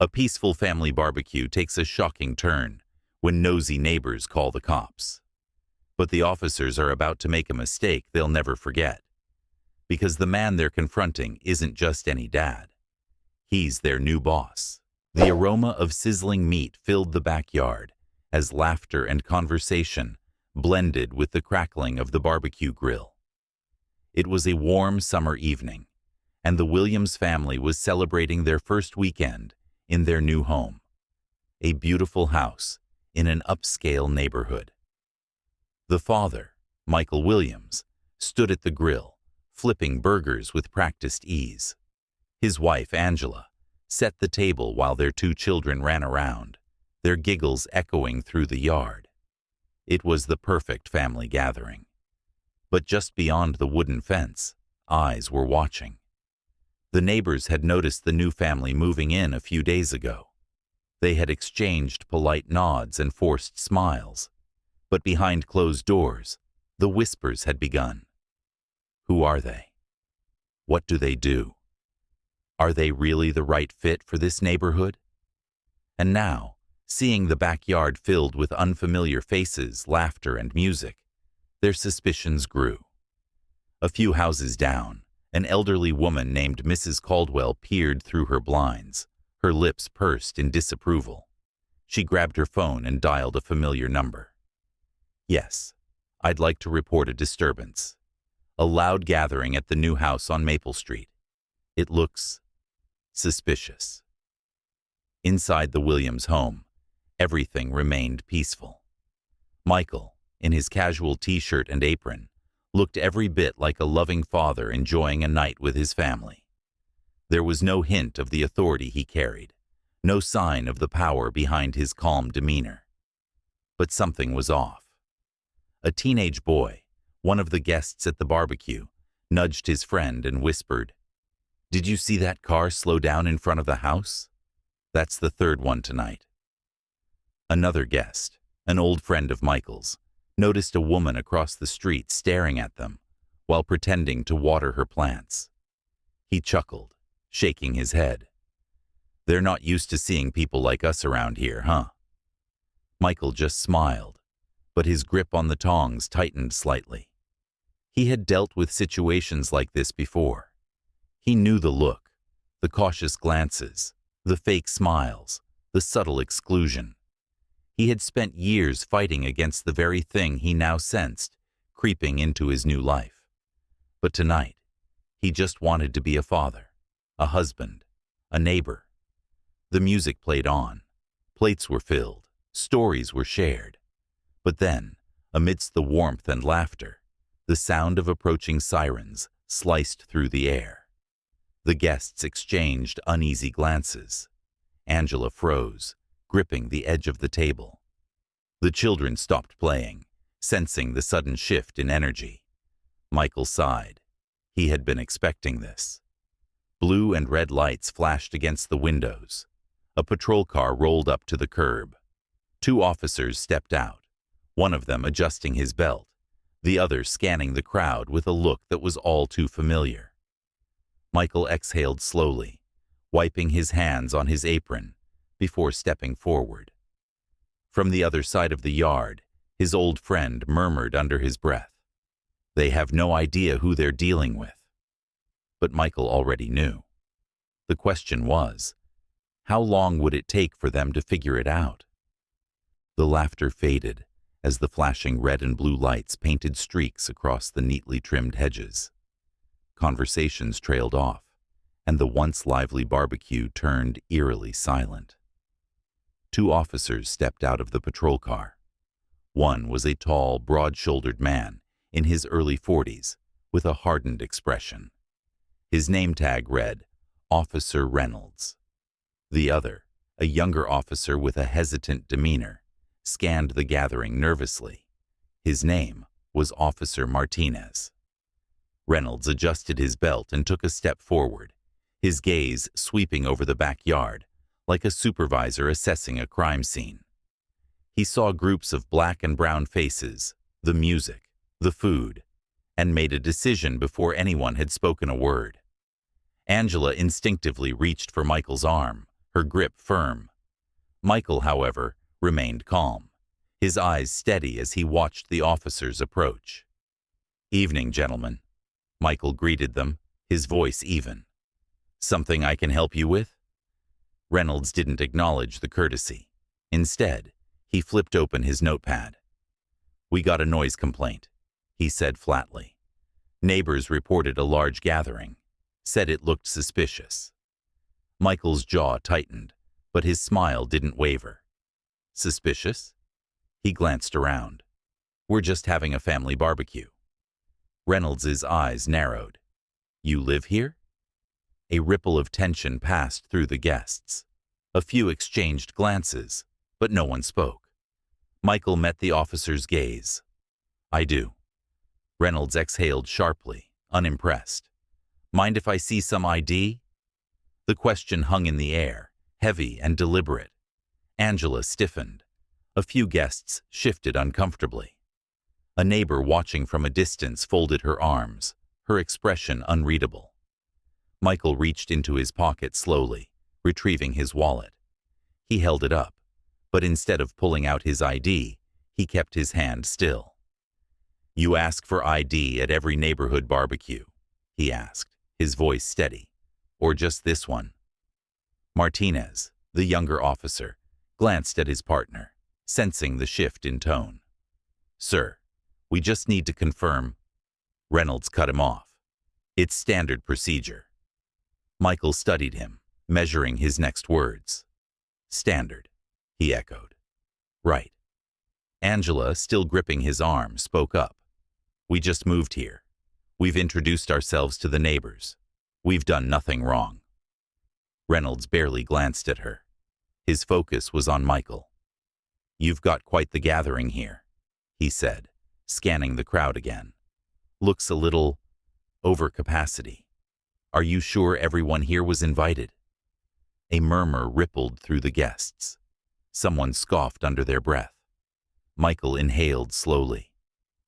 A peaceful family barbecue takes a shocking turn when nosy neighbors call the cops. But the officers are about to make a mistake they'll never forget. Because the man they're confronting isn't just any dad. He's their new boss. The aroma of sizzling meat filled the backyard as laughter and conversation blended with the crackling of the barbecue grill. It was a warm summer evening, and the Williams family was celebrating their first weekend in their new home, a beautiful house in an upscale neighborhood. The father, Michael Williams, stood at the grill, flipping burgers with practiced ease. His wife, Angela, set the table while their two children ran around, their giggles echoing through the yard. It was the perfect family gathering. But just beyond the wooden fence, eyes were watching. The neighbors had noticed the new family moving in a few days ago. They had exchanged polite nods and forced smiles. But behind closed doors, the whispers had begun. Who are they? What do they do? Are they really the right fit for this neighborhood? And now, seeing the backyard filled with unfamiliar faces, laughter, and music, their suspicions grew. A few houses down, an elderly woman named Mrs. Caldwell peered through her blinds, her lips pursed in disapproval. She grabbed her phone and dialed a familiar number. Yes, I'd like to report a disturbance. A loud gathering at the new house on Maple Street. It looks suspicious. Inside the Williams home, everything remained peaceful. Michael, in his casual t-shirt and apron, looked every bit like a loving father enjoying a night with his family. There was no hint of the authority he carried, no sign of the power behind his calm demeanor. But something was off. A teenage boy, one of the guests at the barbecue, nudged his friend and whispered, "Did you see that car slow down in front of the house? That's the third one tonight." Another guest, an old friend of Michael's, noticed a woman across the street staring at them while pretending to water her plants. He chuckled, shaking his head. "They're not used to seeing people like us around here, huh?" Michael just smiled, but his grip on the tongs tightened slightly. He had dealt with situations like this before. He knew the look, the cautious glances, the fake smiles, the subtle exclusion. He had spent years fighting against the very thing he now sensed creeping into his new life. But tonight, he just wanted to be a father, a husband, a neighbor. The music played on. Plates were filled. Stories were shared. But then, amidst the warmth and laughter, the sound of approaching sirens sliced through the air. The guests exchanged uneasy glances. Angela froze, gripping the edge of the table. The children stopped playing, sensing the sudden shift in energy. Michael sighed. He had been expecting this. Blue and red lights flashed against the windows. A patrol car rolled up to the curb. Two officers stepped out, one of them adjusting his belt, the other scanning the crowd with a look that was all too familiar. Michael exhaled slowly, wiping his hands on his apron before stepping forward. From the other side of the yard, his old friend murmured under his breath, "They have no idea who they're dealing with." But Michael already knew. The question was, how long would it take for them to figure it out? The laughter faded as the flashing red and blue lights painted streaks across the neatly trimmed hedges. Conversations trailed off, and the once lively barbecue turned eerily silent. Two officers stepped out of the patrol car. One was a tall, broad-shouldered man in his early 40s with a hardened expression. His name tag read, Officer Reynolds. The other, a younger officer with a hesitant demeanor, scanned the gathering nervously. His name was Officer Martinez. Reynolds adjusted his belt and took a step forward, his gaze sweeping over the backyard, like a supervisor assessing a crime scene. He saw groups of black and brown faces, the music, the food, and made a decision before anyone had spoken a word. Angela instinctively reached for Michael's arm, her grip firm. Michael, however, remained calm, his eyes steady as he watched the officers approach. "Evening, gentlemen," Michael greeted them, his voice even. "Something I can help you with?" Reynolds didn't acknowledge the courtesy. Instead, he flipped open his notepad. "We got a noise complaint," he said flatly. "Neighbors reported a large gathering, said it looked suspicious." Michael's jaw tightened, but his smile didn't waver. "Suspicious?" He glanced around. "We're just having a family barbecue." Reynolds's eyes narrowed. "You live here?" A ripple of tension passed through the guests. A few exchanged glances, but no one spoke. Michael met the officer's gaze. "I do." Reynolds exhaled sharply, unimpressed. "Mind if I see some ID?" The question hung in the air, heavy and deliberate. Angela stiffened. A few guests shifted uncomfortably. A neighbor watching from a distance folded her arms, her expression unreadable. Michael reached into his pocket slowly, retrieving his wallet. He held it up, but instead of pulling out his ID, he kept his hand still. "You ask for ID at every neighborhood barbecue?" he asked, his voice steady. "Or just this one?" Martinez, the younger officer, glanced at his partner, sensing the shift in tone. "Sir, we just need to confirm." Reynolds cut him off. "It's standard procedure." Michael studied him, measuring his next words. "Standard," he echoed. "Right." Angela, still gripping his arm, spoke up. "We just moved here. We've introduced ourselves to the neighbors. We've done nothing wrong." Reynolds barely glanced at her. His focus was on Michael. "You've got quite the gathering here," he said, scanning the crowd again. "Looks a little over capacity. Are you sure everyone here was invited?" A murmur rippled through the guests. Someone scoffed under their breath. Michael inhaled slowly.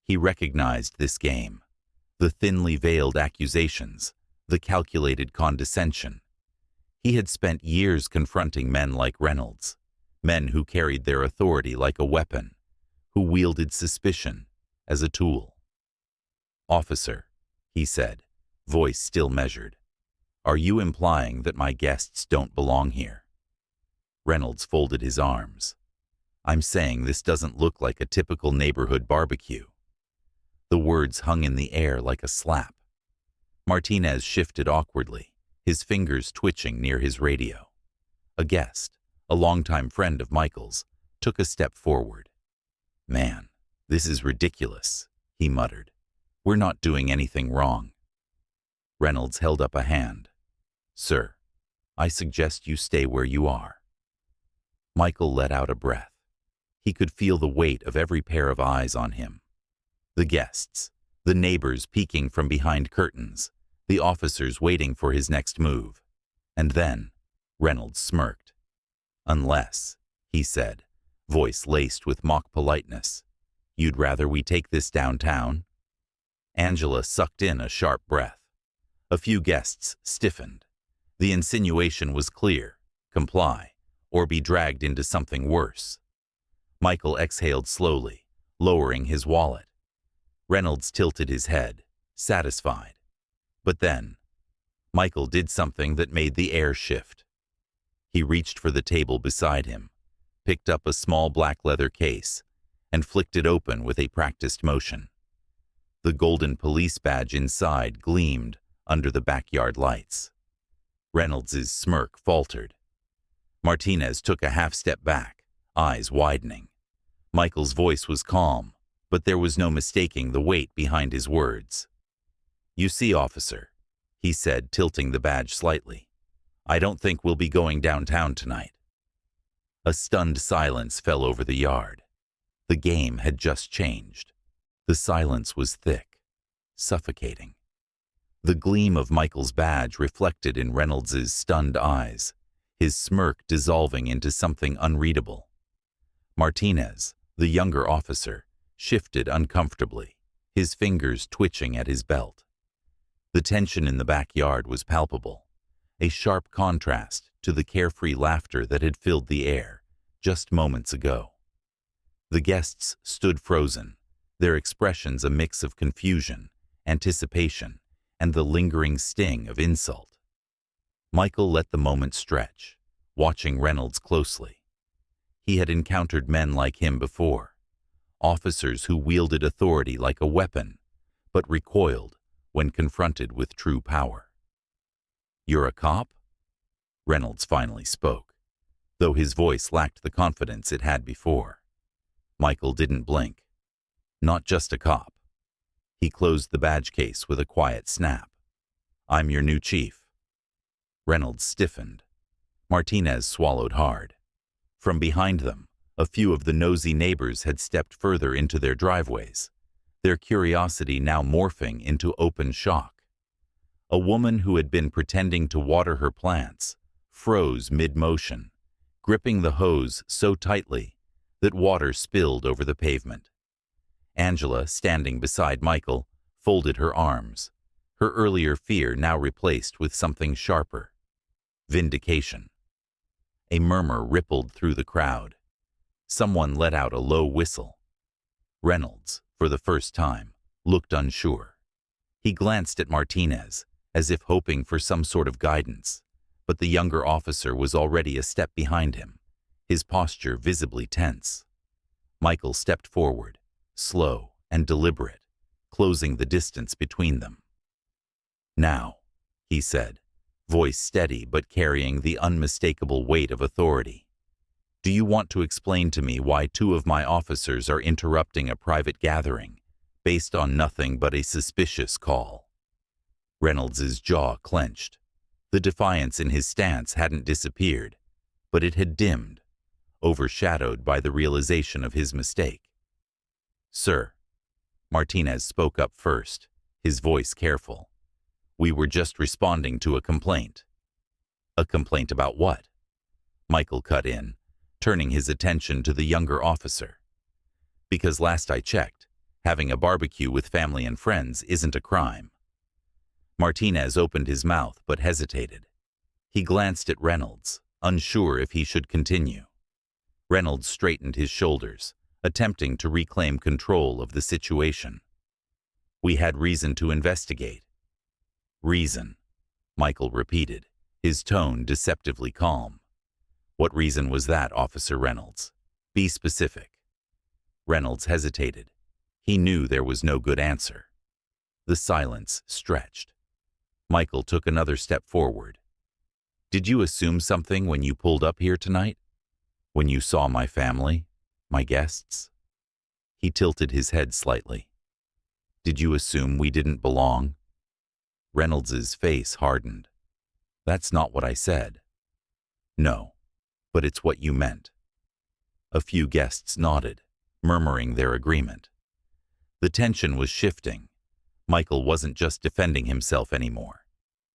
He recognized this game. The thinly veiled accusations, the calculated condescension. He had spent years confronting men like Reynolds, men who carried their authority like a weapon, who wielded suspicion as a tool. "Officer," he said, voice still measured, "are you implying that my guests don't belong here?" Reynolds folded his arms. "I'm saying this doesn't look like a typical neighborhood barbecue." The words hung in the air like a slap. Martinez shifted awkwardly, his fingers twitching near his radio. A guest, a longtime friend of Michael's, took a step forward. "Man, this is ridiculous," he muttered. "We're not doing anything wrong." Reynolds held up a hand. "Sir, I suggest you stay where you are." Michael let out a breath. He could feel the weight of every pair of eyes on him. The guests, the neighbors peeking from behind curtains, the officers waiting for his next move. And then, Reynolds smirked. "Unless," he said, voice laced with mock politeness, "you'd rather we take this downtown?" Angela sucked in a sharp breath. A few guests stiffened. The insinuation was clear: comply, or be dragged into something worse. Michael exhaled slowly, lowering his wallet. Reynolds tilted his head, satisfied. But then, Michael did something that made the air shift. He reached for the table beside him, picked up a small black leather case, and flicked it open with a practiced motion. The golden police badge inside gleamed under the backyard lights. Reynolds's smirk faltered. Martinez took a half step back, eyes widening. Michael's voice was calm, but there was no mistaking the weight behind his words. "You see, officer," he said, tilting the badge slightly, "I don't think we'll be going downtown tonight." A stunned silence fell over the yard. The game had just changed. The silence was thick, suffocating. The gleam of Michael's badge reflected in Reynolds's stunned eyes, his smirk dissolving into something unreadable. Martinez, the younger officer, shifted uncomfortably, his fingers twitching at his belt. The tension in the backyard was palpable, a sharp contrast to the carefree laughter that had filled the air just moments ago. The guests stood frozen, their expressions a mix of confusion, anticipation, and the lingering sting of insult. Michael let the moment stretch, watching Reynolds closely. He had encountered men like him before, officers who wielded authority like a weapon, but recoiled when confronted with true power. "You're a cop?" Reynolds finally spoke, though his voice lacked the confidence it had before. Michael didn't blink. "Not just a cop." He closed the badge case with a quiet snap. "I'm your new chief." Reynolds stiffened. Martinez swallowed hard. From behind them, a few of the nosy neighbors had stepped further into their driveways, their curiosity now morphing into open shock. A woman who had been pretending to water her plants froze mid-motion, gripping the hose so tightly that water spilled over the pavement. Angela, standing beside Michael, folded her arms, her earlier fear now replaced with something sharper: vindication. A murmur rippled through the crowd. Someone let out a low whistle. Reynolds, for the first time, looked unsure. He glanced at Martinez, as if hoping for some sort of guidance, but the younger officer was already a step behind him, his posture visibly tense. Michael stepped forward, slow and deliberate, closing the distance between them. "Now," he said, voice steady but carrying the unmistakable weight of authority. "Do you want to explain to me why two of my officers are interrupting a private gathering based on nothing but a suspicious call?" Reynolds's jaw clenched. The defiance in his stance hadn't disappeared, but it had dimmed, overshadowed by the realization of his mistake. "Sir," Martinez spoke up first, his voice careful, "we were just responding to a complaint." "A complaint about what?" Michael cut in, turning his attention to the younger officer. "Because last I checked, having a barbecue with family and friends isn't a crime." Martinez opened his mouth but hesitated. He glanced at Reynolds, unsure if he should continue. Reynolds straightened his shoulders, attempting to reclaim control of the situation. "We had reason to investigate." "Reason," Michael repeated, his tone deceptively calm. "What reason was that, Officer Reynolds? Be specific." Reynolds hesitated. He knew there was no good answer. The silence stretched. Michael took another step forward. "Did you assume something when you pulled up here tonight? When you saw my family, my guests?" He tilted his head slightly. "Did you assume we didn't belong?" Reynolds's face hardened. "That's not what I said." "No, but it's what you meant." A few guests nodded, murmuring their agreement. The tension was shifting. Michael wasn't just defending himself anymore.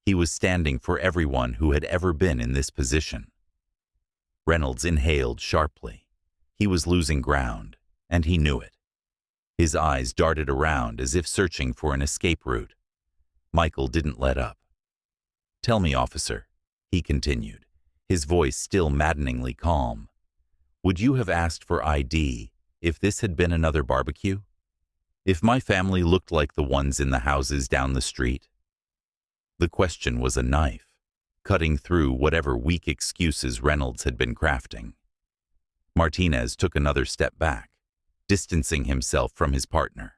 He was standing for everyone who had ever been in this position. Reynolds inhaled sharply. He was losing ground, and he knew it. His eyes darted around as if searching for an escape route. Michael didn't let up. "Tell me, officer," he continued, his voice still maddeningly calm. "Would you have asked for ID if this had been another barbecue? If my family looked like the ones in the houses down the street?" The question was a knife, cutting through whatever weak excuses Reynolds had been crafting. Martinez took another step back, distancing himself from his partner.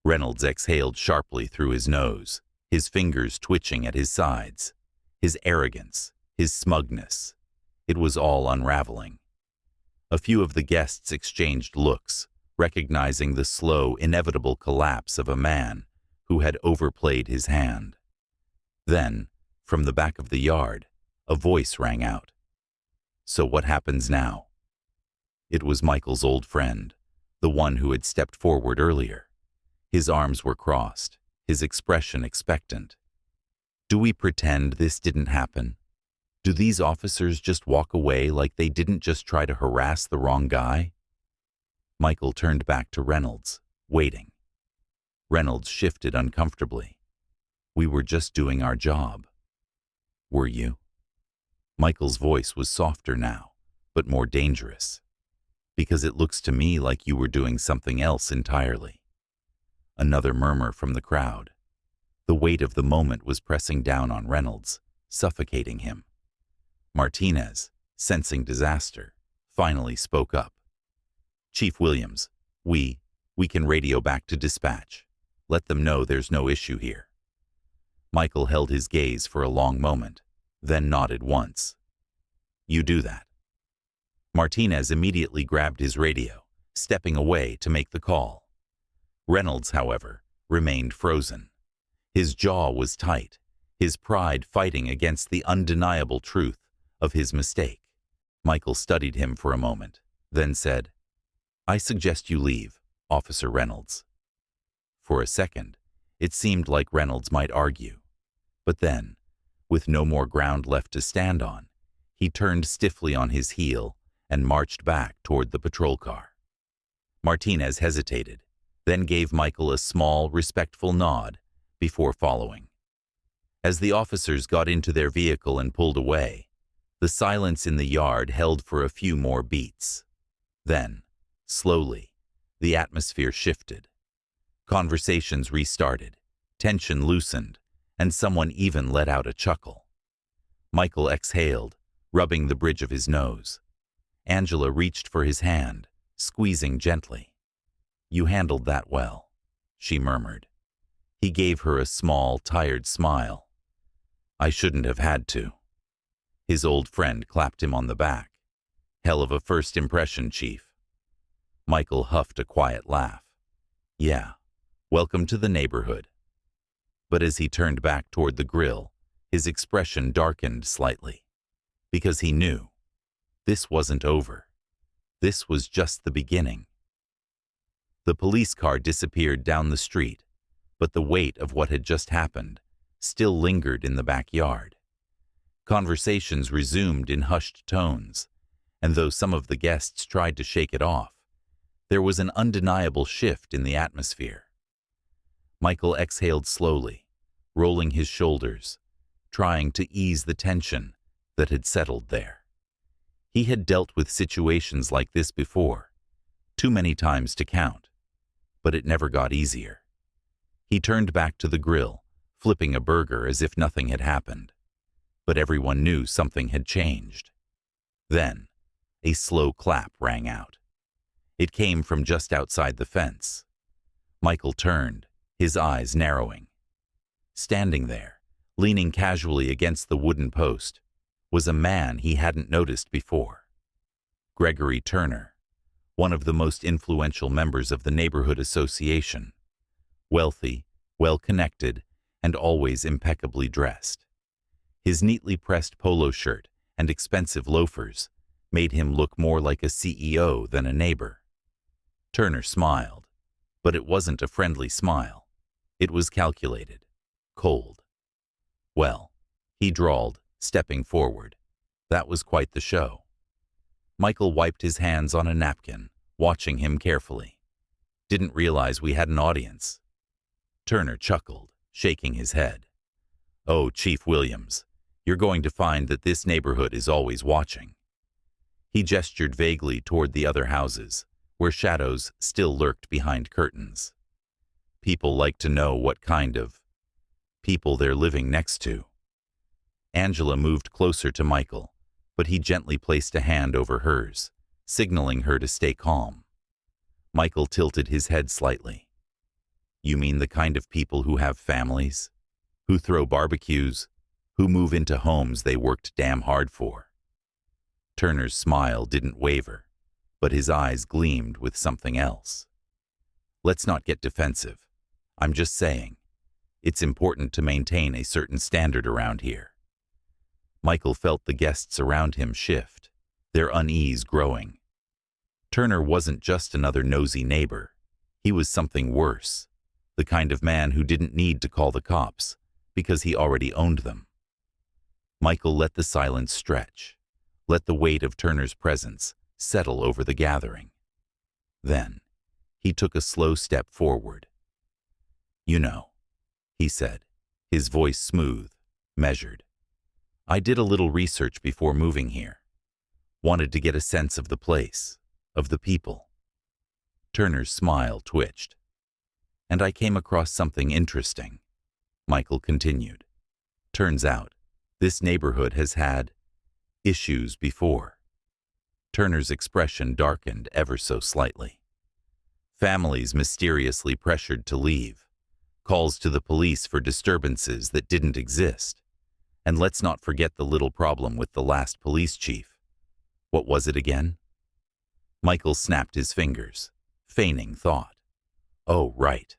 Reynolds exhaled sharply through his nose, his fingers twitching at his sides. His arrogance, his smugness. It was all unraveling. A few of the guests exchanged looks, recognizing the slow, inevitable collapse of a man who had overplayed his hand. Then, from the back of the yard, a voice rang out. "So what happens now?" It was Michael's old friend, the one who had stepped forward earlier. His arms were crossed, his expression expectant. "Do we pretend this didn't happen? Do these officers just walk away like they didn't just try to harass the wrong guy?" Michael turned back to Reynolds, waiting. Reynolds shifted uncomfortably. "We were just doing our job." "Were you?" Michael's voice was softer now, but more dangerous. Because it looks to me like you were doing something else entirely. Another murmur from the crowd. The weight of the moment was pressing down on Reynolds, suffocating him. Martinez, sensing disaster, finally spoke up. Chief Williams, we can radio back to dispatch. Let them know there's no issue here. Michael held his gaze for a long moment, then nodded once. You do that. Martinez immediately grabbed his radio, stepping away to make the call. Reynolds, however, remained frozen. His jaw was tight, his pride fighting against the undeniable truth of his mistake. Michael studied him for a moment, then said, I suggest you leave, Officer Reynolds. For a second, it seemed like Reynolds might argue. But then, with no more ground left to stand on, he turned stiffly on his heel and marched back toward the patrol car. Martinez hesitated, then gave Michael a small, respectful nod before following. As the officers got into their vehicle and pulled away, the silence in the yard held for a few more beats. Then, slowly, the atmosphere shifted. Conversations restarted, tension loosened, and someone even let out a chuckle. Michael exhaled, rubbing the bridge of his nose. Angela reached for his hand, squeezing gently. You handled that well, she murmured. He gave her a small, tired smile. I shouldn't have had to. His old friend clapped him on the back. Hell of a first impression, Chief. Michael huffed a quiet laugh. Yeah, welcome to the neighborhood. But as he turned back toward the grill, his expression darkened slightly. Because he knew. This wasn't over. This was just the beginning. The police car disappeared down the street, but the weight of what had just happened still lingered in the backyard. Conversations resumed in hushed tones, and though some of the guests tried to shake it off, there was an undeniable shift in the atmosphere. Michael exhaled slowly, rolling his shoulders, trying to ease the tension that had settled there. He had dealt with situations like this before, too many times to count, but it never got easier. He turned back to the grill, flipping a burger as if nothing had happened. But everyone knew something had changed. Then, a slow clap rang out. It came from just outside the fence. Michael turned, his eyes narrowing. Standing there, leaning casually against the wooden post, was a man he hadn't noticed before. Gregory Turner, one of the most influential members of the neighborhood association. Wealthy, well-connected, and always impeccably dressed. His neatly pressed polo shirt and expensive loafers made him look more like a CEO than a neighbor. Turner smiled, but it wasn't a friendly smile. It was calculated, cold. Well, he drawled, stepping forward. That was quite the show. Michael wiped his hands on a napkin, watching him carefully. Didn't realize we had an audience. Turner chuckled, shaking his head. Oh, Chief Williams, you're going to find that this neighborhood is always watching. He gestured vaguely toward the other houses, where shadows still lurked behind curtains. People like to know what kind of people they're living next to. Angela moved closer to Michael, but he gently placed a hand over hers, signaling her to stay calm. Michael tilted his head slightly. You mean the kind of people who have families? Who throw barbecues? Who move into homes they worked damn hard for? Turner's smile didn't waver, but his eyes gleamed with something else. Let's not get defensive. I'm just saying, it's important to maintain a certain standard around here. Michael felt the guests around him shift, their unease growing. Turner wasn't just another nosy neighbor. He was something worse, the kind of man who didn't need to call the cops because he already owned them. Michael let the silence stretch, let the weight of Turner's presence settle over the gathering. Then, he took a slow step forward. You know, he said, his voice smooth, measured. I did a little research before moving here. Wanted to get a sense of the place, of the people. Turner's smile twitched. And I came across something interesting, Michael continued. Turns out, this neighborhood has had issues before. Turner's expression darkened ever so slightly. Families mysteriously pressured to leave, calls to the police for disturbances that didn't exist. And let's not forget the little problem with the last police chief. What was it again? Michael snapped his fingers, feigning thought. Oh, right.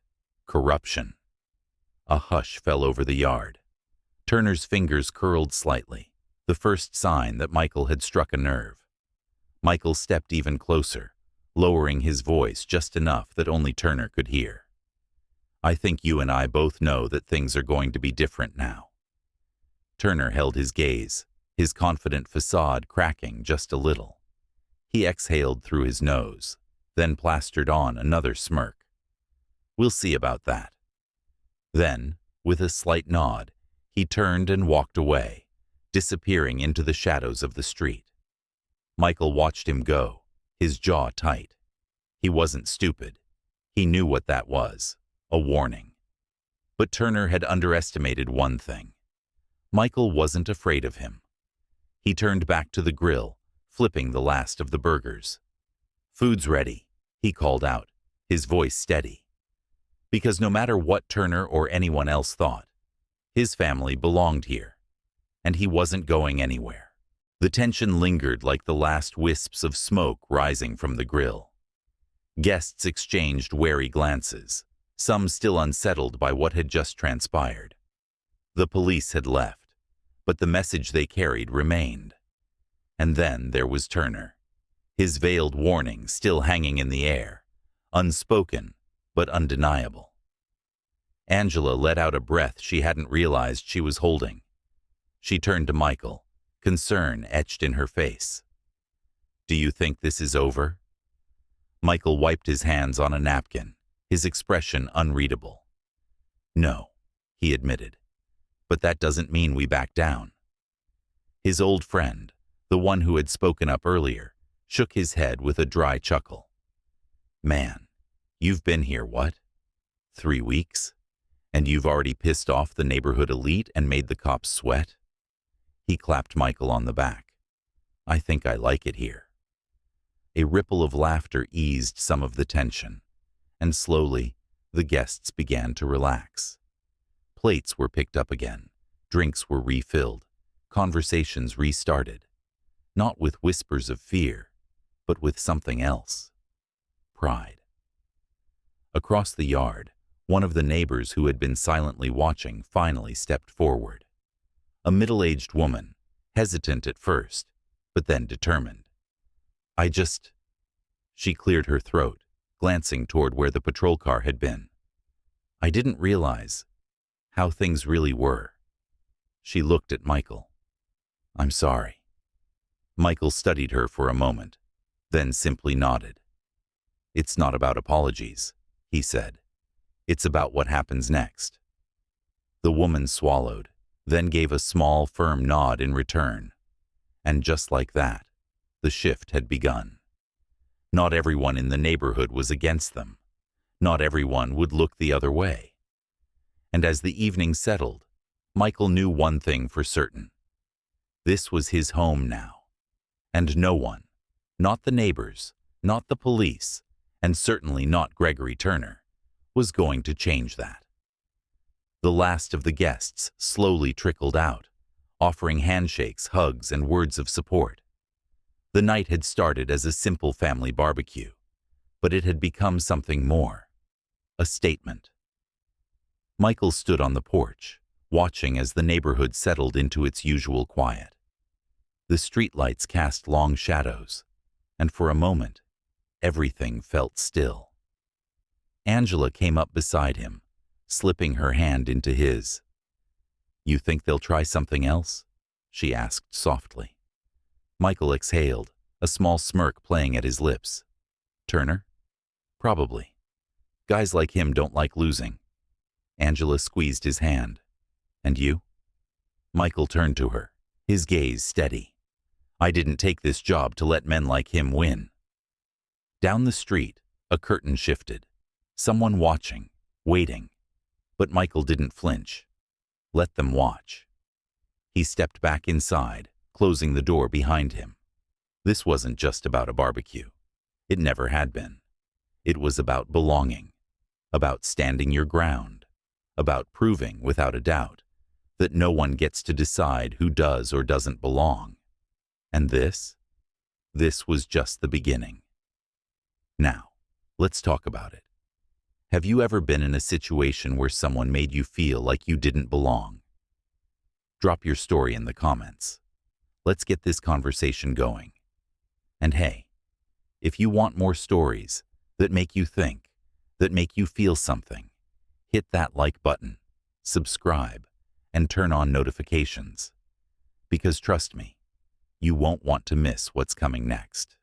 Corruption. A hush fell over the yard. Turner's fingers curled slightly, the first sign that Michael had struck a nerve. Michael stepped even closer, lowering his voice just enough that only Turner could hear. I think you and I both know that things are going to be different now. Turner held his gaze, his confident facade cracking just a little. He exhaled through his nose, then plastered on another smirk. We'll see about that. Then, with a slight nod, he turned and walked away, disappearing into the shadows of the street. Michael watched him go, his jaw tight. He wasn't stupid. He knew what that was, a warning. But Turner had underestimated one thing. Michael wasn't afraid of him. He turned back to the grill, flipping the last of the burgers. Food's ready, he called out, his voice steady. Because no matter what Turner or anyone else thought, his family belonged here, and he wasn't going anywhere. The tension lingered like the last wisps of smoke rising from the grill. Guests exchanged wary glances, some still unsettled by what had just transpired. The police had left, but the message they carried remained. And then there was Turner, his veiled warning still hanging in the air, unspoken but undeniable. Angela let out a breath she hadn't realized she was holding. She turned to Michael, concern etched in her face. Do you think this is over? Michael wiped his hands on a napkin, his expression unreadable. No, he admitted. But that doesn't mean we back down. His old friend, the one who had spoken up earlier, shook his head with a dry chuckle. Man, you've been here, what? 3 weeks? And you've already pissed off the neighborhood elite and made the cops sweat? He clapped Michael on the back. I think I like it here. A ripple of laughter eased some of the tension, and slowly the guests began to relax. Plates were picked up again, drinks were refilled, conversations restarted, not with whispers of fear, but with something else. Pride. Across the yard, one of the neighbors who had been silently watching finally stepped forward. A middle-aged woman, hesitant at first, but then determined. She cleared her throat, glancing toward where the patrol car had been. I didn't realize how things really were. She looked at Michael. I'm sorry. Michael studied her for a moment, then simply nodded. It's not about apologies, he said. It's about what happens next. The woman swallowed, then gave a small, firm nod in return. And just like that, the shift had begun. Not everyone in the neighborhood was against them. Not everyone would look the other way. And as the evening settled, Michael knew one thing for certain. This was his home now. And no one, not the neighbors, not the police, and certainly not Gregory Turner, was going to change that. The last of the guests slowly trickled out, offering handshakes, hugs, and words of support. The night had started as a simple family barbecue, but it had become something more. A statement. Michael stood on the porch, watching as the neighborhood settled into its usual quiet. The streetlights cast long shadows, and for a moment, everything felt still. Angela came up beside him, slipping her hand into his. You think they'll try something else? She asked softly. Michael exhaled, a small smirk playing at his lips. Turner? Probably. Guys like him don't like losing. Angela squeezed his hand. And you? Michael turned to her, his gaze steady. I didn't take this job to let men like him win. Down the street, a curtain shifted. Someone watching, waiting. But Michael didn't flinch. Let them watch. He stepped back inside, closing the door behind him. This wasn't just about a barbecue. It never had been. It was about belonging, about standing your ground, about proving without a doubt that no one gets to decide who does or doesn't belong. And this was just the beginning. Now, let's talk about it. Have you ever been in a situation where someone made you feel like you didn't belong? Drop your story in the comments. Let's get this conversation going. And hey, if you want more stories that make you think, that make you feel something, hit that like button, subscribe, and turn on notifications. Because trust me, you won't want to miss what's coming next.